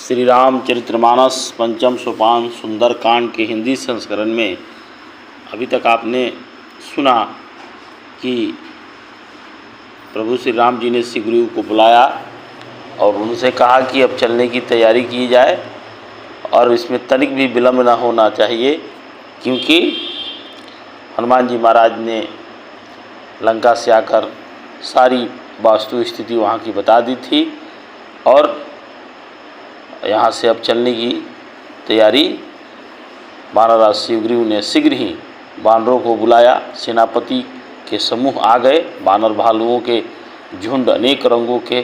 श्री रामचरितमानस पंचम सोपान सुंदरकांड के हिंदी संस्करण में अभी तक आपने सुना कि प्रभु श्री राम जी ने सुग्रीव को बुलाया और उनसे कहा कि अब चलने की तैयारी की जाए और इसमें तनिक भी विलम्ब न होना चाहिए, क्योंकि हनुमान जी महाराज ने लंका से आकर सारी वास्तु स्थिति वहाँ की बता दी थी और यहाँ से अब चलने की तैयारी वानरराज सुग्रीव ने शीघ्र ही वानरों को बुलाया। सेनापति के समूह आ गए। वानर भालुओं के झुंड अनेक रंगों के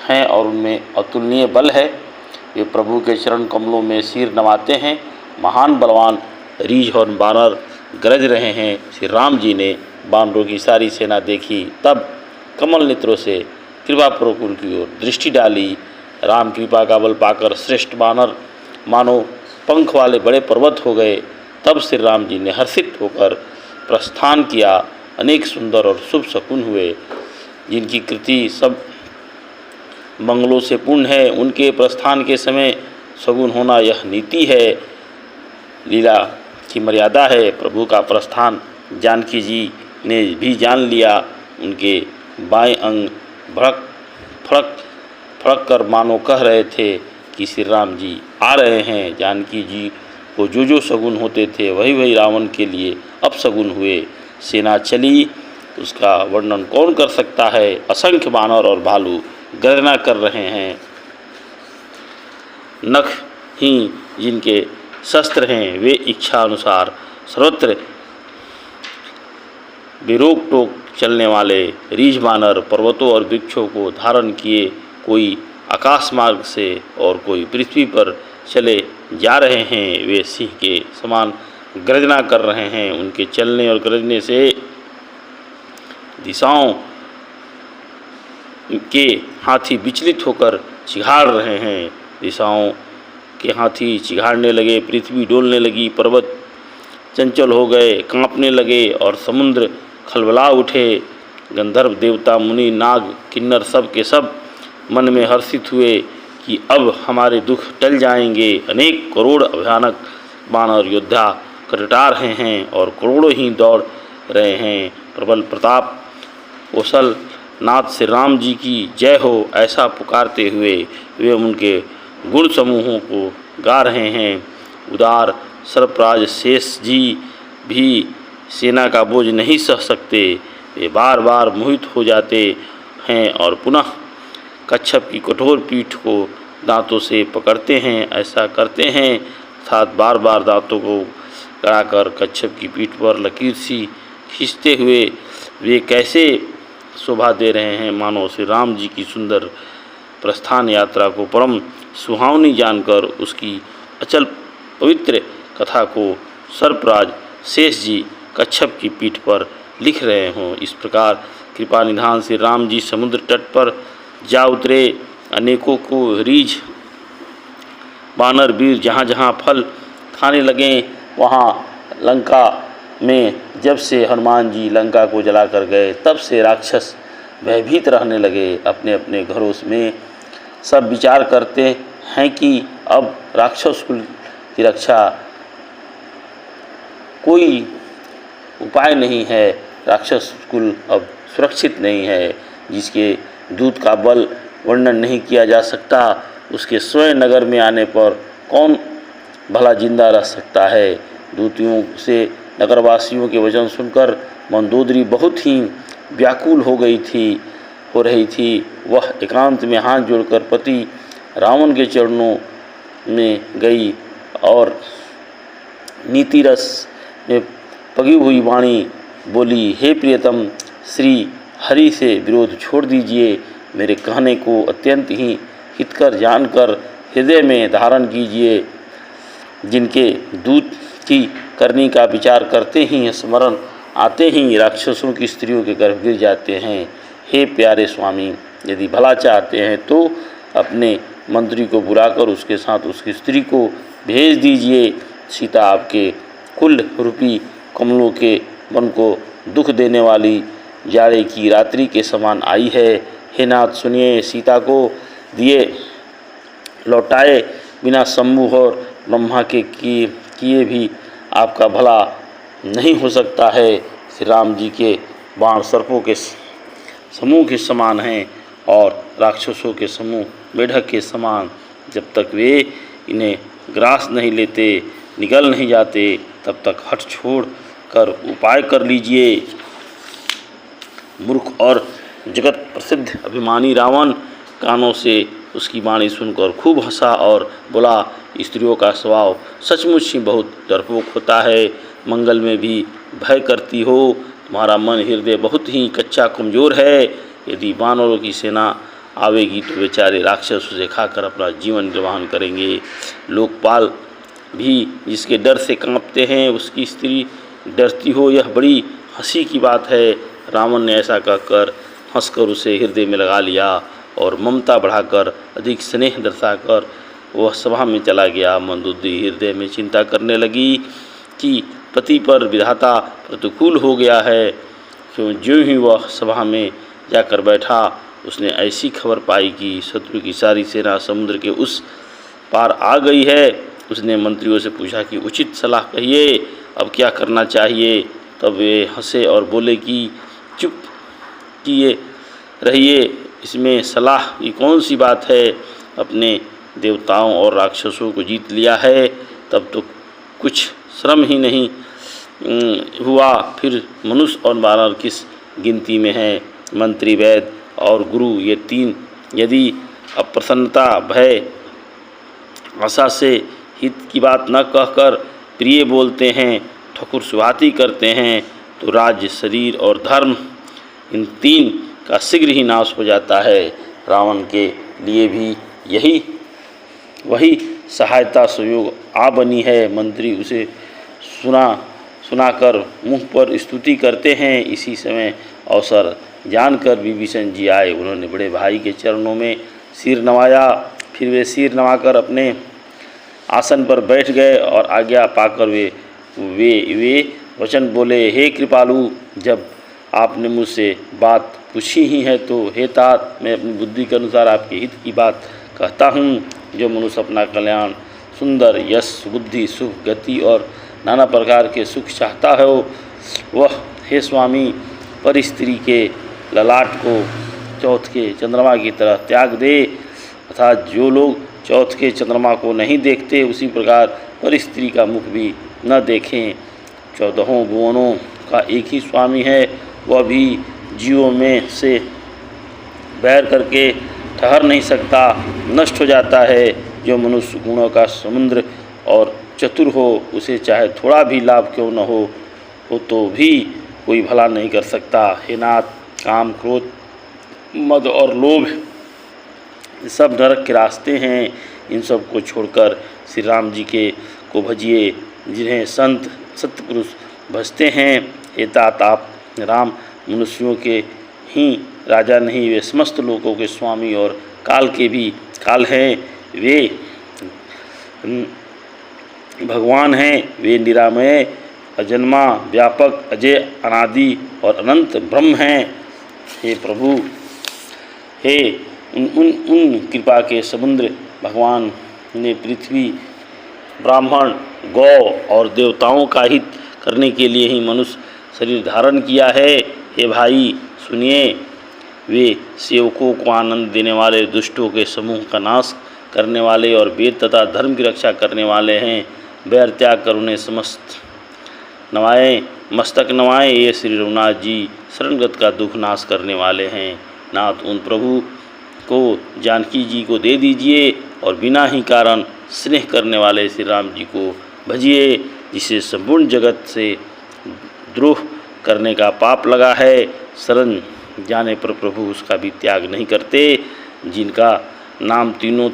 हैं और उनमें अतुलनीय बल है। वे प्रभु के चरण कमलों में सिर नवाते हैं। महान बलवान रीछ और वानर गरज रहे हैं। श्री राम जी ने वानरों की सारी सेना देखी, तब कमल नेत्रों से कृपापूर्वक उनकी ओर दृष्टि डाली। राम कृपा का बल पाकर श्रेष्ठ वानर मानो पंख वाले बड़े पर्वत हो गए। तब श्री राम जी ने हर्षित होकर प्रस्थान किया। अनेक सुंदर और शुभ शकुन हुए, जिनकी कृति सब मंगलों से पूर्ण है। उनके प्रस्थान के समय शगुन होना यह नीति है, लीला की मर्यादा है। प्रभु का प्रस्थान जानकी जी ने भी जान लिया। उनके बाएं अंग भड़क फड़क फड़क कर मानो कह रहे थे कि श्री राम जी आ रहे हैं। जानकी जी को जो जो शगुन होते थे वही वही रावण के लिए अपशगुन हुए। सेना चली, उसका वर्णन कौन कर सकता है। असंख्य वानर और भालू गर्जना कर रहे हैं। नख ही जिनके शस्त्र हैं, वे इच्छा अनुसार सर्वत्र बेरोक टोक चलने वाले रीछ वानर पर्वतों और वृक्षों को धारण किए कोई आकाश मार्ग से और कोई पृथ्वी पर चले जा रहे हैं। वे सिंह के समान गर्जना कर रहे हैं। उनके चलने और गरजने से दिशाओं के हाथी विचलित होकर चिघाड़ रहे हैं। दिशाओं के हाथी चिघाड़ने लगे, पृथ्वी डोलने लगी, पर्वत चंचल हो गए, कांपने लगे और समुद्र खलबला उठे। गंधर्व देवता मुनि नाग किन्नर सब के सब मन में हर्षित हुए कि अब हमारे दुख टल जाएंगे। अनेक करोड़ भयानक वानर योद्धा करटा रहे हैं और करोड़ों ही दौड़ रहे हैं। प्रबल प्रताप कौशल नाथ श्री राम जी की जय हो, ऐसा पुकारते हुए वे उनके गुण समूहों को गा रहे हैं। उदार सर्पराज शेष जी भी सेना का बोझ नहीं सह सकते। वे बार बार मोहित हो जाते हैं और पुनः कच्छप की कठोर पीठ को दांतों से पकड़ते हैं। ऐसा करते हैं अर्थात बार बार दांतों को गड़ाकर कच्छप की पीठ पर लकीर सी खींचते हुए वे कैसे शोभा दे रहे हैं, मानो श्री राम जी की सुंदर प्रस्थान यात्रा को परम सुहावनी जानकर उसकी अचल पवित्र कथा को सर्पराज शेष जी कच्छप की पीठ पर लिख रहे हों। इस प्रकार कृपा निधान श्री राम जी समुद्र तट पर जा उतरे। अनेकों को रीछ वानर वीर जहाँ जहाँ फल खाने लगे, वहाँ लंका में जब से हनुमान जी लंका को जलाकर गए, तब से राक्षस भयभीत रहने लगे। अपने अपने घरों में सब विचार करते हैं कि अब राक्षस कुल की रक्षा कोई उपाय नहीं है। राक्षस कुल अब सुरक्षित नहीं है। जिसके दूत का बल वर्णन नहीं किया जा सकता, उसके स्वयं नगर में आने पर कौन भला जिंदा रह सकता है। दूतियों से नगरवासियों के वचन सुनकर मंदोदरी बहुत ही व्याकुल हो रही थी। वह एकांत में हाथ जोड़कर पति रावण के चरणों में गई और नीति रस में पगी हुई वाणी बोली, हे प्रियतम, श्री हरि से विरोध छोड़ दीजिए। मेरे कहने को अत्यंत ही हितकर जानकर हृदय में धारण कीजिए। जिनके दूत की करनी का विचार करते ही स्मरण आते ही राक्षसों की स्त्रियों के गर्भ गिर जाते हैं। हे प्यारे स्वामी, यदि भला चाहते हैं तो अपने मंत्री को बुलाकर उसके साथ उसकी स्त्री को भेज दीजिए। सीता आपके कुल रूपी कमलों के मन को दुख देने वाली जाड़े की रात्रि के समान आई है। हे नाथ सुनिए, सीता को दिए लौटाए बिना शंभु और ब्रह्मा के किए भी आपका भला नहीं हो सकता है। श्री राम जी के बाण सर्पों के समूह के समान हैं और राक्षसों के समूह मेढक के समान। जब तक वे इन्हें ग्रास नहीं लेते, निगल नहीं जाते, तब तक हट छोड़ कर उपाय कर लीजिए। मूर्ख और जगत प्रसिद्ध अभिमानी रावण कानों से उसकी वाणी सुनकर खूब हंसा और बोला, स्त्रियों का स्वभाव सचमुच ही बहुत डरपोक होता है। मंगल में भी भय करती हो। तुम्हारा मन हृदय बहुत ही कच्चा कमज़ोर है। यदि वानरों की सेना आवेगी तो बेचारे राक्षस उसे खाकर अपना जीवन निर्वाह करेंगे। लोकपाल भी जिसके डर से कांपते हैं, उसकी स्त्री डरती हो, यह बड़ी हंसी की बात है। रावण ने ऐसा कहकर हंसकर उसे हृदय में लगा लिया और ममता बढ़ाकर अधिक स्नेह दर्शाकर वह सभा में चला गया। मंदोदरी हृदय में चिंता करने लगी कि पति पर विधाता प्रतिकूल हो गया है। क्यों ज्यों ही वह सभा में जाकर बैठा, उसने ऐसी खबर पाई कि शत्रु की सारी सेना समुद्र के उस पार आ गई है। उसने मंत्रियों से पूछा कि उचित सलाह कहिए, अब क्या करना चाहिए। तब वे हंसे और बोले कि चुप किए रहिए, इसमें सलाह की कौन सी बात है। अपने देवताओं और राक्षसों को जीत लिया है, तब तो कुछ श्रम ही नहीं हुआ, फिर मनुष्य और वानर किस गिनती में है। मंत्री, वैद्य और गुरु ये तीन यदि अप्रसन्नता, भय, आशा से हित की बात न कहकर प्रिय बोलते हैं, ठकुर सुहाती करते हैं, तो राज्य, शरीर और धर्म इन तीन का शीघ्र ही नाश हो जाता है। रावण के लिए भी वही सहायता संयोग आ बनी है। मंत्री उसे सुनाकर मुँह पर स्तुति करते हैं। इसी समय अवसर जानकर विभीषण जी आए। उन्होंने बड़े भाई के चरणों में सिर नवाया। फिर वे सिर नवाकर अपने आसन पर बैठ गए और आज्ञा पाकर वे वचन बोले, हे कृपालु, जब आपने मुझसे बात पूछी ही है तो हे तात, मैं अपनी बुद्धि के अनुसार आपके हित की बात कहता हूँ। जो मनुष्य अपना कल्याण, सुंदर यश, बुद्धि, सुख, गति और नाना प्रकार के सुख चाहता है, वह हे स्वामी पर स्त्री के ललाट को चौथ के चंद्रमा की तरह त्याग दे। अर्थात जो लोग चौथ के चंद्रमा को नहीं देखते, उसी प्रकार पर स्त्री का मुख भी न देखें। 14 भुवनों का एक ही स्वामी है, वह भी जीवों में से बैर करके ठहर नहीं सकता, नष्ट हो जाता है। जो मनुष्य गुणों का समुद्र और चतुर हो, उसे चाहे थोड़ा भी लाभ क्यों न हो तो भी कोई भला नहीं कर सकता। हे नाथ, काम, क्रोध, मद और लोभ सब नरक के रास्ते हैं। इन सब को छोड़कर श्री राम जी को भजिए, जिन्हें संत सत्पुरुष भजते हैं। हे तात, आप राम मनुष्यों के ही राजा नहीं, वे समस्त लोगों के स्वामी और काल के भी काल हैं। वे भगवान हैं। वे निरामय, अजन्मा, व्यापक, अजय, अनादि और अनंत ब्रह्म हैं। हे प्रभु, हे उन कृपा के समुद्र भगवान ने पृथ्वी, ब्राह्मण, गौ और देवताओं का हित करने के लिए ही मनुष्य शरीर धारण किया है। हे भाई सुनिए, वे सेवकों को आनंद देने वाले, दुष्टों के समूह का नाश करने वाले और वेद तथा धर्म की रक्षा करने वाले हैं। बैर त्याग कर उन्हें मस्तक नवाएं। ये श्री रघुनाथ जी शरणगत का दुख नाश करने वाले हैं। नाथ, उन प्रभु को जानकी जी को दे दीजिए और बिना ही कारण स्नेह करने वाले श्री राम जी को भजिए, जिसे संपूर्ण जगत से द्रोह करने का पाप लगा है। शरण जाने पर प्रभु उसका भी त्याग नहीं करते। जिनका नाम तीनों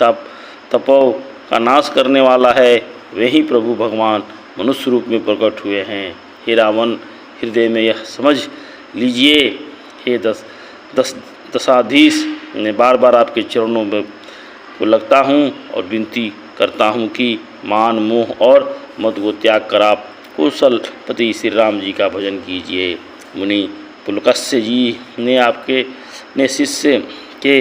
तपों का नाश करने वाला है, वही प्रभु भगवान मनुष्य रूप में प्रकट हुए हैं। हे रावण, हृदय में यह समझ लीजिए। हे दशाधीश, मैं बार बार आपके चरणों में को लगता हूँ और विनती करता हूँ कि मान, मोह और मद को त्याग कर आप कुशल पति श्री राम जी का भजन कीजिए। मुनि पुलकस्य जी ने आपके शिष्य के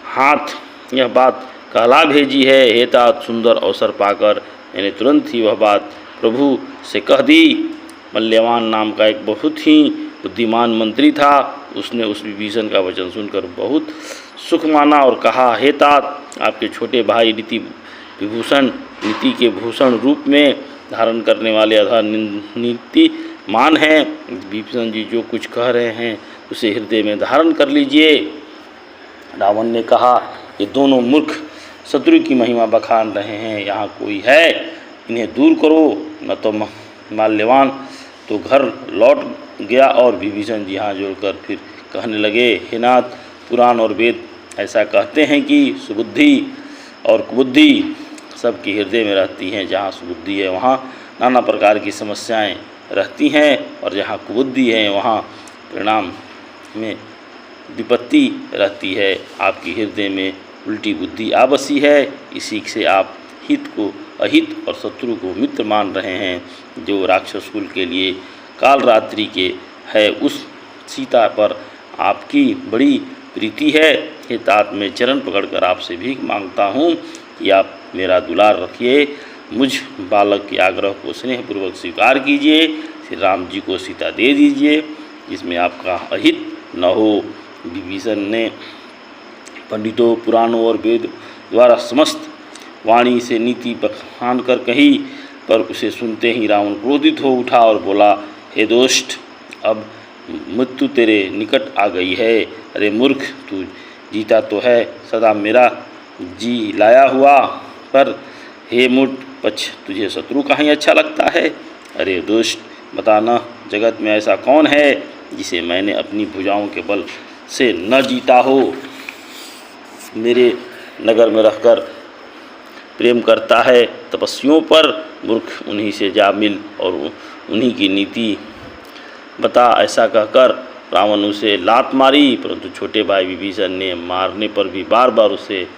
हाथ यह बात कहला भेजी है। हे तात, सुंदर अवसर पाकर मैंने तुरंत ही वह बात प्रभु से कह दी। मल्यवान नाम का एक बहुत ही बुद्धिमान मंत्री था। उसने उस विभीषण का वचन सुनकर बहुत सुख माना और कहा, हे तात, आपके छोटे भाई नीति के भूषण रूप में धारण करने वाले अधर नीतिमान हैं। विभीषण जी जो कुछ कह रहे हैं उसे हृदय में धारण कर लीजिए। रावण ने कहा, ये दोनों मूर्ख शत्रु की महिमा बखान रहे हैं, यहाँ कोई है, इन्हें दूर करो। न तो माल्यवान तो घर लौट गया और विभीषण जी हाथ जोड़कर फिर कहने लगे, हे नाथ, पुराण और वेद ऐसा कहते हैं कि सुबुद्धि और कुबुद्धि सबके हृदय में रहती हैं। जहाँ सुबुद्धि है वहाँ नाना प्रकार की समस्याएं रहती हैं और जहाँ कुबुद्धि है वहाँ परिणाम में विपत्ति रहती है। आपकी हृदय में उल्टी बुद्धि आ बसी है, इसी से आप हित को अहित और शत्रु को मित्र मान रहे हैं। जो राक्षस कुल के लिए काल रात्रि के है, उस सीता पर आपकी बड़ी प्रीति है। हे तात, मैं चरण पकड़कर आपसे भीख मांगता हूँ कि आप मेरा दुलार रखिए। मुझ बालक के आग्रह को स्नेहपूर्वक स्वीकार कीजिए। श्री राम जी को सीता दे दीजिए, जिसमें आपका अहित न हो। विभीषण ने पंडितों, पुराणों और वेद द्वारा समस्त वाणी से नीति बखान कर कही, पर उसे सुनते ही रावण क्रोधित हो उठा और बोला, हे दुष्ट, अब मृत्यु तेरे निकट आ गई है। अरे मूर्ख, तू जीता तो है सदा मेरा जी लाया हुआ, पर हे मूर्ख पक्ष, तुझे शत्रु कहीं अच्छा लगता है। अरे दुष्ट, बताना, जगत में ऐसा कौन है जिसे मैंने अपनी भुजाओं के बल से न जीता हो। मेरे नगर में रहकर प्रेम करता है तपस्वियों पर, मूर्ख, उन्हीं से जा मिल और उन्हीं की नीति बता। ऐसा कहकर रावण उसे लात मारी, परंतु छोटे भाई विभीषण ने मारने पर भी बार बार उसे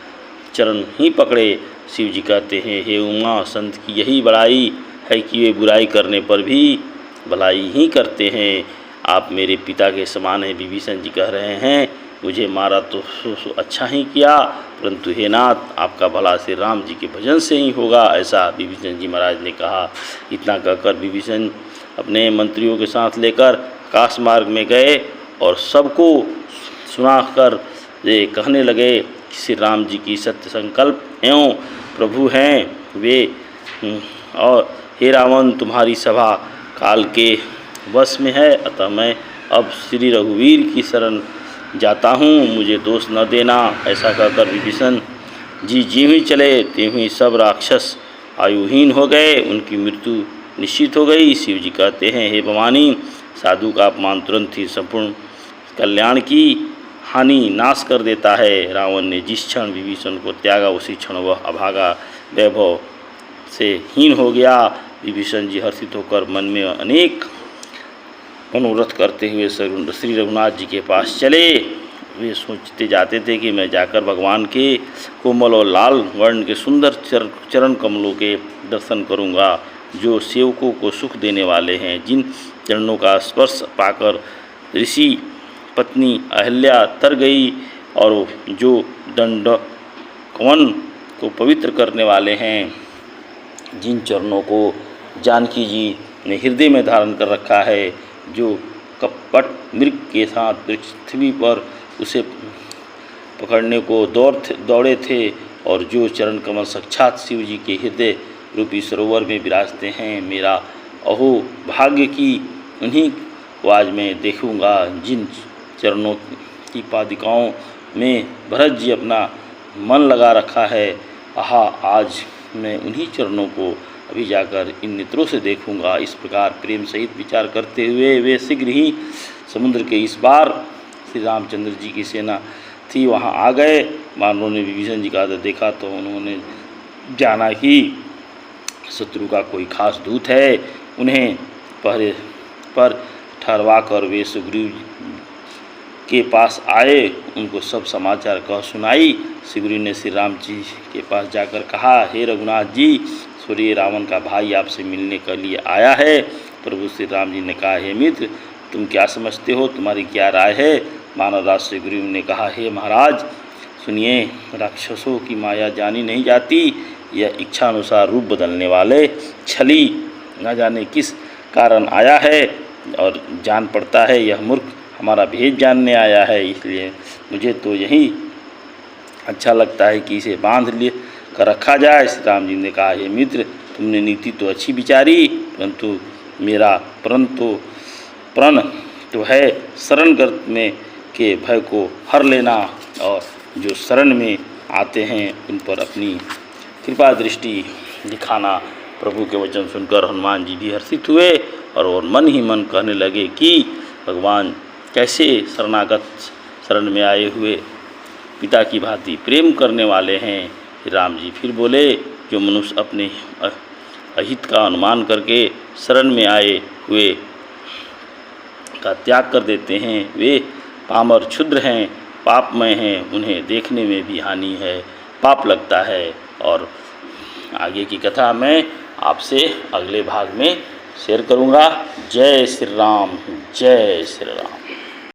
चरण ही पकड़े। शिव जी कहते हैं, हे उमा, संत की यही बड़ाई है कि वे बुराई करने पर भी भलाई ही करते हैं। आप मेरे पिता के समान हैं। विभीषण जी कह रहे हैं, मुझे मारा तो अच्छा ही किया, परंतु हे नाथ, आपका भला श्री राम जी के भजन से ही होगा, ऐसा विभीषण जी महाराज ने कहा। इतना कहकर विभीषण अपने मंत्रियों के साथ लेकर आकाश मार्ग में गए और सबको सुनाकर ये कहने लगे, श्री राम जी की सत्य संकल्प एवं प्रभु हैं वे, और हे रावण, तुम्हारी सभा काल के वश में है, अतः मैं अब श्री रघुवीर की शरण जाता हूँ, मुझे दोष न देना। ऐसा कहकर विभीषण जी ज्यों ही चले त्यों ही सब राक्षस आयुहीन हो गए, उनकी मृत्यु निश्चित हो गई। शिव जी कहते हैं, हे भवानी, साधु का अपमान तुरंत ही संपूर्ण कल्याण की हानि नाश कर देता है। रावण ने जिस क्षण विभीषण को त्यागा, उसी क्षण वह अभागा वैभव से हीन हो गया। विभीषण जी हर्षित होकर मन में अनेक मनोरथ करते हुए श्री रघुनाथ जी के पास चले। वे सोचते जाते थे कि मैं जाकर भगवान के कोमल और लाल वर्ण के सुंदर चरण कमलों के दर्शन करूंगा, जो सेवकों को सुख देने वाले हैं। जिन चरणों का स्पर्श पाकर ऋषि पत्नी अहल्या तर गई और जो दंडकवन को पवित्र करने वाले हैं। जिन चरणों को जानकी जी ने हृदय में धारण कर रखा है, जो कपट मृग के साथ पृथ्वी पर उसे पकड़ने को दौड़े थे, और जो चरण कमल साक्षात शिव जी के हृदय रूपी सरोवर में विराजते हैं। मेरा अहो भाग्य की उन्हीं को आज मैं देखूंगा। जिन चरणों की पादिकाओं में भरत जी अपना मन लगा रखा है, आहा, आज मैं उन्हीं चरणों को अभी जाकर इन नेत्रों से देखूंगा। इस प्रकार प्रेम सहित विचार करते हुए वे शीघ्र ही समुद्र के इस बार श्री रामचंद्र जी की सेना थी वहां आ गए। मानवों ने विभीषण जी का देखा तो उन्होंने जाना कि शत्रु का कोई खास दूत है। उन्हें पहरे पर ठहरवा कर वे सुग्रीव के पास आए, उनको सब समाचार कह सुनाई। सुग्रीव ने श्री राम जी के पास जाकर कहा, हे रघुनाथ जी, सूर्य रावण का भाई आपसे मिलने के लिए आया है। प्रभु श्री राम जी ने कहा, हे मित्र, तुम क्या समझते हो, तुम्हारी क्या राय है। मानवराज सुग्रीव ने कहा, हे महाराज, सुनिए, राक्षसों की माया जानी नहीं जाती, यह इच्छा अनुसार रूप बदलने वाले छली न जाने किस कारण आया है और जान पड़ता है यह मूर्ख हमारा भेद जानने आया है, इसलिए मुझे तो यही अच्छा लगता है कि इसे बांध ले कर रखा जाए। श्री राम जी ने कहा, हे मित्र, तुमने नीति तो अच्छी विचारी, परंतु मेरा प्रण तो है शरण में के भय को हर लेना और जो शरण में आते हैं उन पर अपनी कृपा दृष्टि दिखाना। प्रभु के वचन सुनकर हनुमान जी भी हर्षित हुए और मन ही मन कहने लगे कि भगवान कैसे शरण में आए हुए पिता की भांति प्रेम करने वाले हैं। राम जी फिर बोले, जो मनुष्य अपने अहित का अनुमान करके शरण में आए हुए का त्याग कर देते हैं, वे पामर क्षुद्र हैं, पापमय हैं, उन्हें देखने में भी हानि है, पाप लगता है। और आगे की कथा मैं आपसे अगले भाग में शेयर करूँगा। जय श्री राम, जय श्री राम।